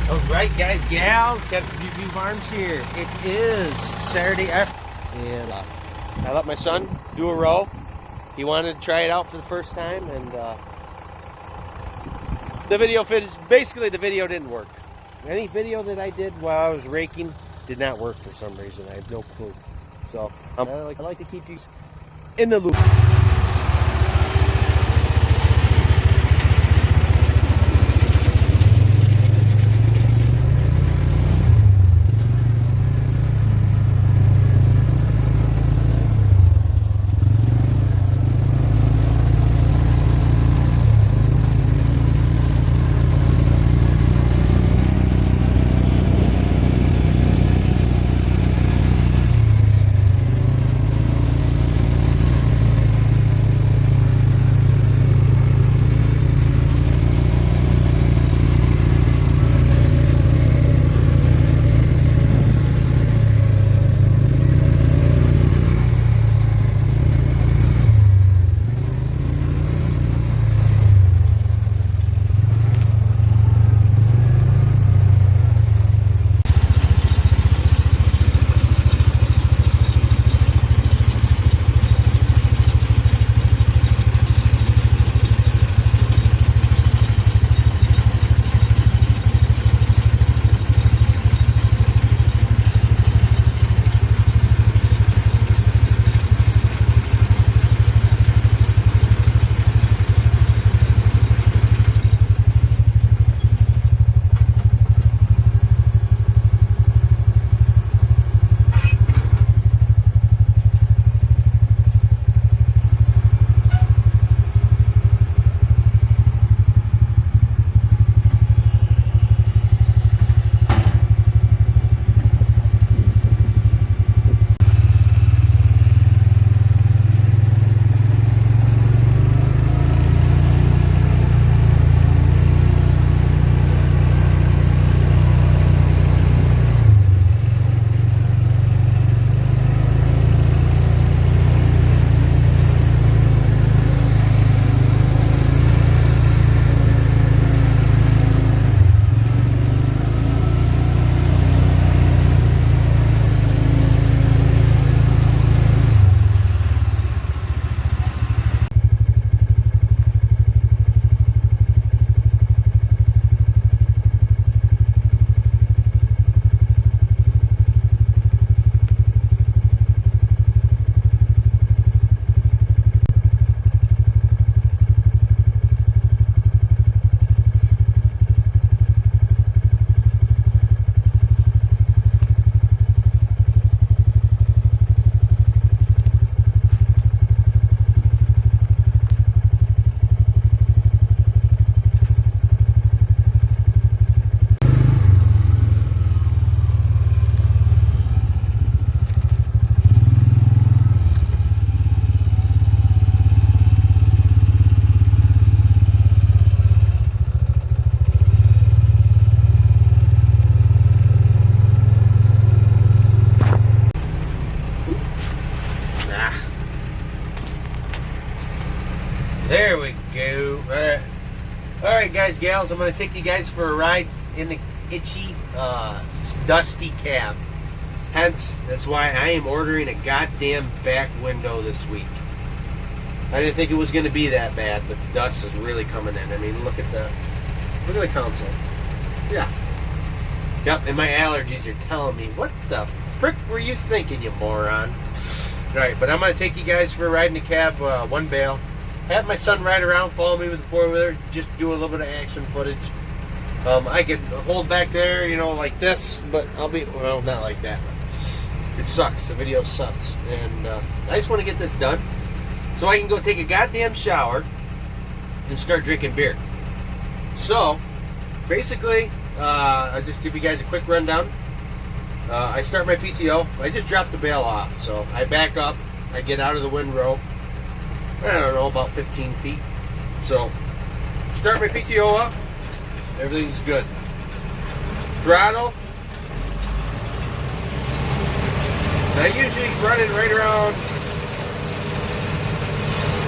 Alright guys, gals, Ted from UV Farms here. It is Saturday afternoon, and I let my son do a row. He wanted to try it out for the first time, and the video basically the video didn't work. Any video that I did while I was raking did not work for some reason. I have no clue. So I like to keep you in the loop. There we go. Alright guys, gals, I'm going to take you guys for a ride in the itchy, dusty cab. Hence, that's why I am ordering a goddamn back window this week. I didn't think it was going to be that bad, but the dust is really coming in. I mean, look at the console. Yeah. Yep, and my allergies are telling me, what the frick were you thinking, you moron? Alright, but I'm going to take you guys for a ride in the cab, one bale. Have my son ride around, follow me with the four-wheeler, just do a little bit of action footage. I can hold back there, you know, like this, but I'll be, well, not like that. It sucks. The video sucks. And I just want to get this done so I can go take a goddamn shower and start drinking beer. So, basically, I'll just give you guys a quick rundown. I start my PTO. I just dropped the bale off. So, I back up. I get out of the windrow. I don't know, about 15 feet. So, start my PTO up. Everything's good. Throttle. I usually run it right around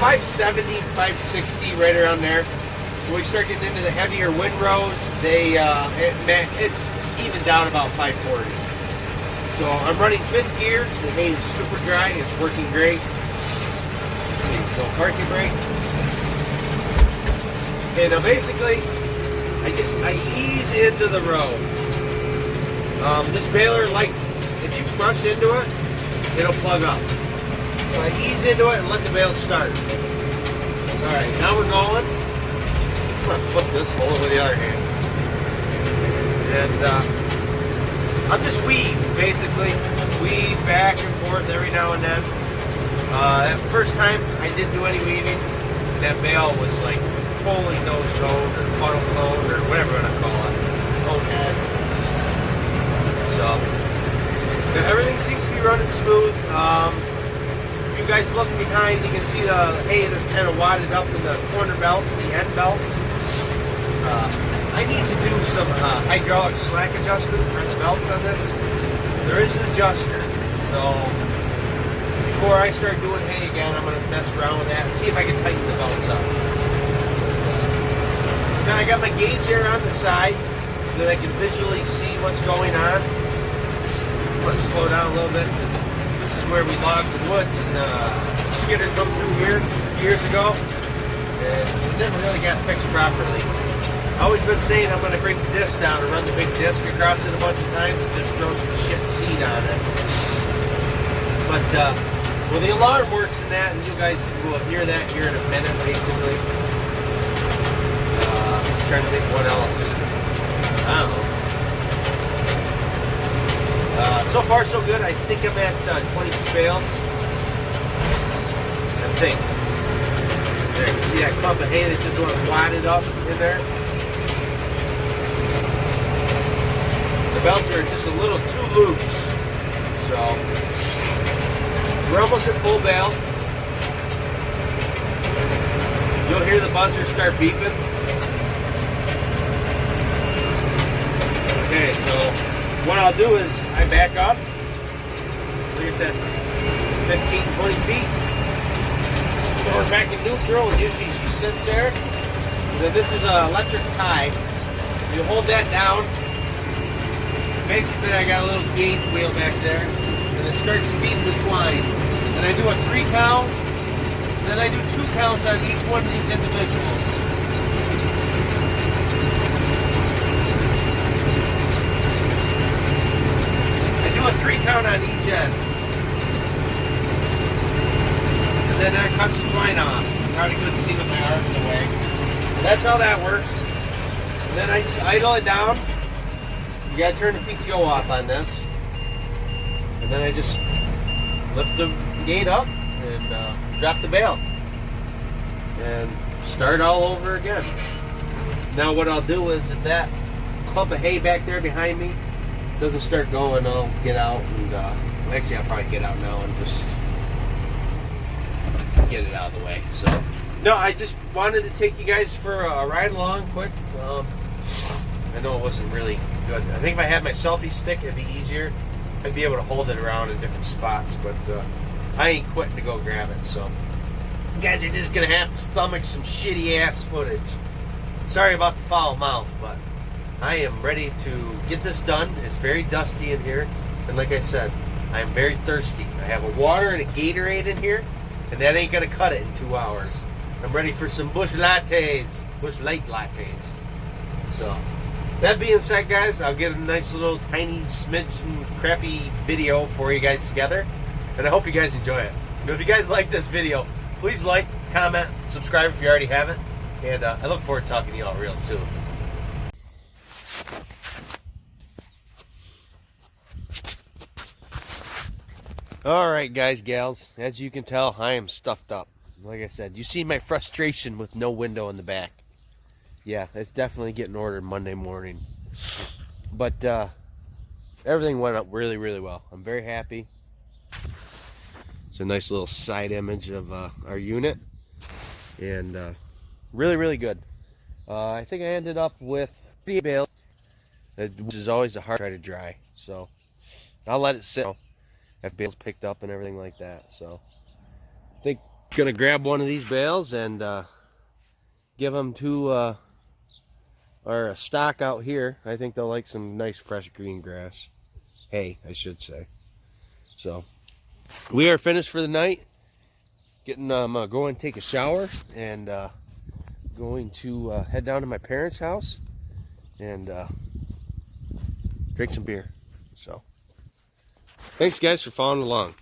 570, 560, right around there. when we start getting into the heavier windrows, it evens out about 540. So I'm running 5th gear. The hay is super dry. It's working great. Let's see, so parking brake. Okay, now basically, I ease into the row. This baler likes, if you rush into it, it'll plug up. So I ease into it and let the bale start. Alright, now we're going. I'm going to flip this, hold it with the other hand. And I'll just weave, basically. Weave back and forth every now and then. That first time I didn't do any weaving, that bale was like totally nose cone or funnel cone or whatever you want to call it. Cone head. So, everything seems to be running smooth. If you guys look behind, you can see the hay that's kind of wadded up in the corner belts, the end belts. I need to do some hydraulic slack adjustment on the belts on this. There is an adjuster, so before I start doing hay again, I'm going to mess around with that and see if I can tighten the belts up. Now I got my gauge here on the side so that I can visually see what's going on. I'm going to slow down a little bit. This is where we logged the woods. And the skidder come through here years ago, and it never really got fixed properly. I've always been saying I'm going to break the disc down and run the big disc across it a bunch of times and just throw some shit seed on it. But, well, the alarm works in that, and you guys will hear that here in a minute, basically. I'm just trying to think what else. I don't know. So far, so good. I think I'm at 22 bales. I think. There, you see that clump of hay that just went wadded up in there? The belts are just a little too loose. So, we're almost at full bale. You'll hear the buzzer start beeping. Okay, so what I'll do is I back up, like I said, 15, 20 feet. So we're back in neutral, and usually she sits there. Then this is an electric tie. You hold that down. Basically, I got a little gauge wheel back there, and it starts feeding the twine. And I do a 3 count, then I do 2 counts on each one of these individuals. I do a 3 count on each end. And then I cut some twine off. You probably couldn't see with my arm in the way. That's how that works. And then I just idle it down. You gotta turn the PTO off on this. And then I just lift the gate up and drop the bale. And start all over again. Now what I'll do is if that clump of hay back there behind me doesn't start going, I'll get out and actually I'll probably get out now and just get it out of the way. So no, I just wanted to take you guys for a ride along quick. I know it wasn't really good. I think if I had my selfie stick, it'd be easier. I'd be able to hold it around in different spots, but I ain't quitting to go grab it. So you guys are just gonna have to stomach some shitty ass footage. Sorry about the foul mouth, but I am ready to get this done. It's very dusty in here, and like I said, I am very thirsty. I have a water and a Gatorade in here, and that ain't gonna cut it in 2 hours. I'm ready for some Busch lattes, Busch Light lattes. So that being said, guys, I'll get a nice little tiny smidge and crappy video for you guys together, and I hope you guys enjoy it. And if you guys like this video, please like, comment, subscribe if you already haven't, and I look forward to talking to y'all real soon. Alright guys, gals, as you can tell, I am stuffed up. Like I said, you see my frustration with no window in the back. Yeah, it's definitely getting ordered Monday morning. But everything went up really, really well. I'm very happy. It's a nice little side image of our unit. And really, really good. I think I ended up with 3 bales, which is always a hard try to dry. So I'll let it sit. Have bales picked up and everything like that. So I think I'm gonna grab one of these bales and give them to our stock out here. I think they'll like some nice fresh green grass. Hay, I should say. So we are finished for the night. Getting going to take a shower and going to head down to my parents' house and drink some beer. So thanks guys for following along.